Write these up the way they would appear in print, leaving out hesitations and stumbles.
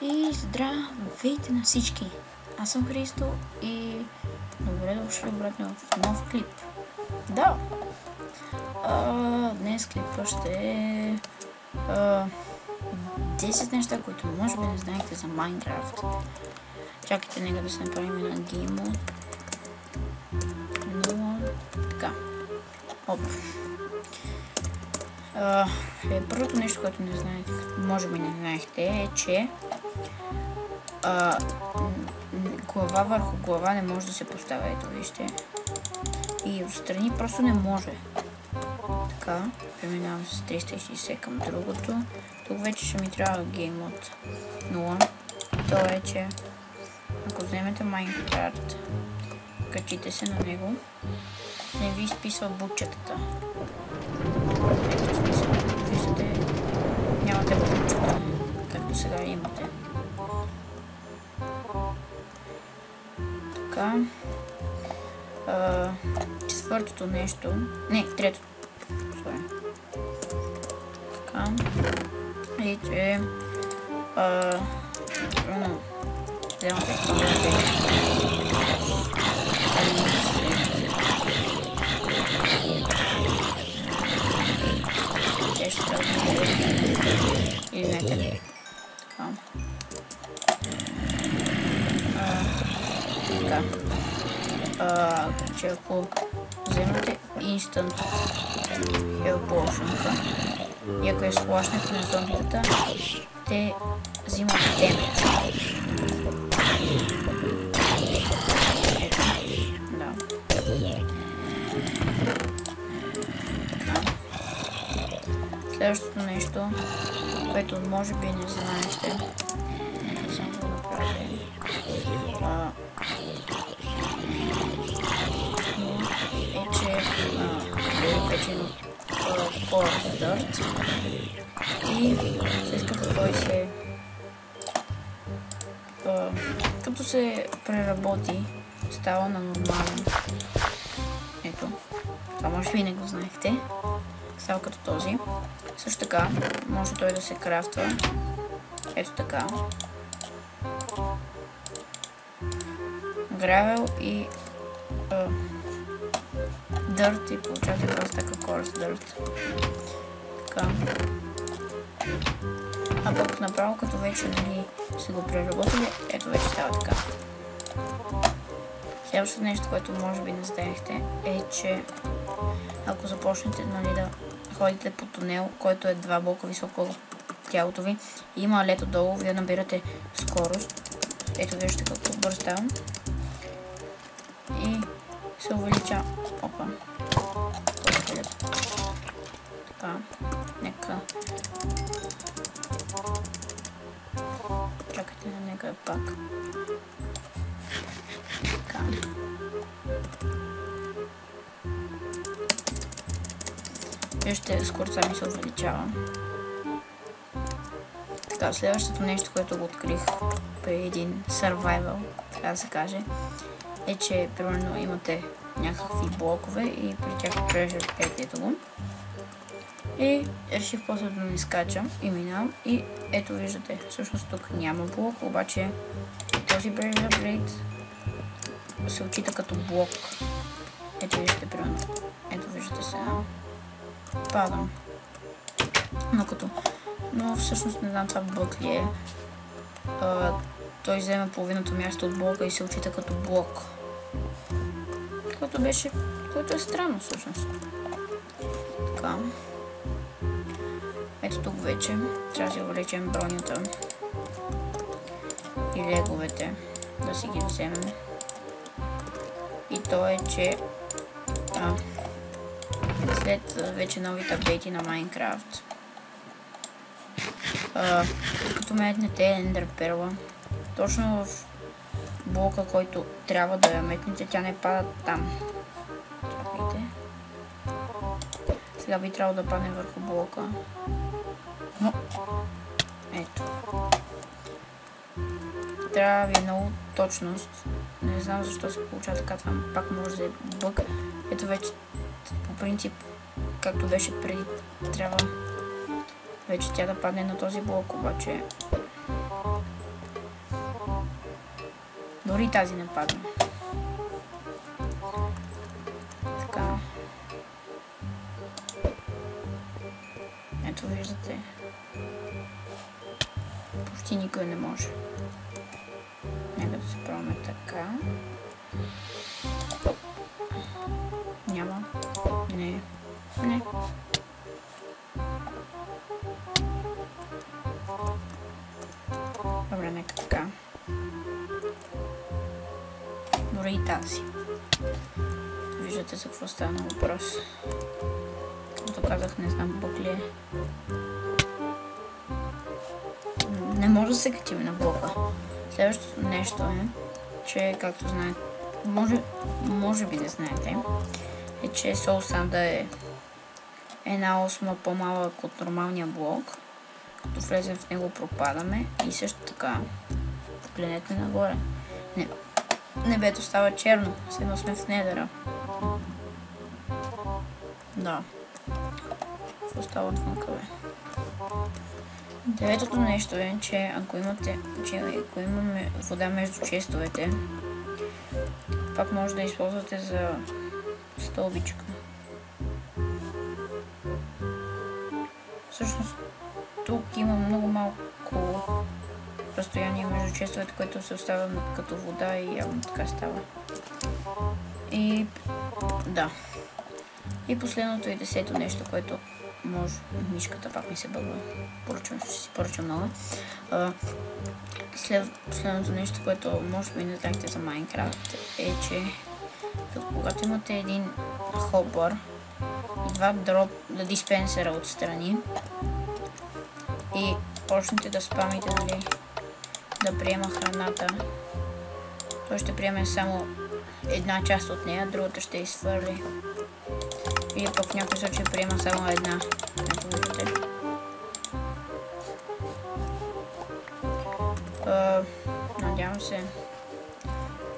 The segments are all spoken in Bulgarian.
И здравейте на всички! Аз съм Христо и добре дошли обратно в нов клип. Да! Днес клипа ще е 10 неща, които може би не знаете за Майнкрафт. Чакайте, нека да се направим на геймод. Но така. Оп. Първото нещо, което не знаете, може би не знаехте, е, че глава върху глава не може да се поставя. Ето вижте. И отстрани просто не може. Така, преминавам с 360 към другото. Тук вече ще ми трябва геймод 0. То е, че ако вземете Майнкрафт, качите се на него, не ви изписва бутчетата. Ето смисъл, виждате, нямате бутчета, както сега имате. Така, четвъртото нещо, не, третото, така, и че, вземате извинете. Така. Че ако вземете Instant Health Potion и ако сплашнете на зомбитата, те взимат демедж. Да. Следващото нещо, което може би не знаете, нека само го направя. Е, че е печено Forest Dirt и след като той се като се преработи, става на нормален. Ето, това може би не го знаехте. Става като този. Също така, може той да се крафтва. Ето така. Гравел и дърт и получавате просто така Forest Dirt. Така. А пък направо като вече сте го преработили, ето вече става така. Следващото нещо, което може би не знаехте, е, че ако започнете да ходите по тунел, който е 2 блока високо от тялото ви и има лето долу, вие набирате скорост. Ето виждате колко бърз ставам. И се увелича. Опа. Така. Нека. Чакайте, нека пак. Така. Вижте, скоростта ми се увеличава. Така, следващото нещо, което го открих при един survival, така да се каже, е, че примерно имате някакви блокове и при тях treasure ето го. И реших после да не скачам и минавам и ето виждате, всъщност тук няма блок, обаче този treasure plate се отчита като блок. Ето виждате примерно, ето виждате сега. Падам. Но всъщност не знам това блок ли е. Той взема половината място от блока и се отчита като блок. Което е странно всъщност. Така. Ето тук вече трябва да си увеличим бронята и леговете, да си ги вземем. И то е, че след вече новите апдейти на Майнкрафт, като метнете Ендер перла, точно в блока, който трябва да я метнете, тя не пада там. Чакайте. Сега би трябвало да падне върху блока. Но, ето. Трябва ви много точност. Не знам защо се получава така, това пак може да е бък. Ето вече по принцип, както беше преди, трябва вече тя да падне на този блок, обаче Дори тази не падна. Така. Ето виждате. Почти никой не може. Нека да се пробваме така. Няма. Не. Не. Добре, нека така. Дори и тази. Виждате за какво става на въпрос. Както казах, не знам бък ли е. Не може да се качим на блока. Следващото нещо е, че както знаете, може би не знаете, е, че Soul Sand е 1/8 по-малък от нормалния блок. Като влезем в него пропадаме и също така погледнете нагоре. Небето става черно, следно сме в недъра. Да. Какво става отвънка, бе? Деветото нещо е, че ако имаме вода между честовете, пак може да използвате за стълбичка. Всъщност тук има много малко разстояние между честовете, което се оставя като вода и явно така става. И да. И последното и 10-то нещо, което може... Мишката пак ми се бъгва. Ще си поръчам нова. Последното нещо, което може би не знаете за Майнкрафт, е, че когато имате един хопър и два дроп диспенсера отстрани и почнете да спамите, нали, да приема храната, той ще приеме само една част от нея, другата ще изхвърли. Или пък в някой случай приема само една. Ето виждате. Надявам се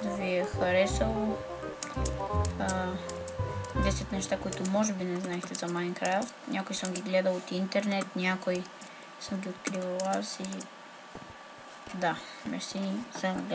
да ви е харесало. 10 неща, които може би не знаехте за Майнкрафт. Някой съм ги гледал от интернет, някой съм ги откривал аз и... Да, мерси за гледане.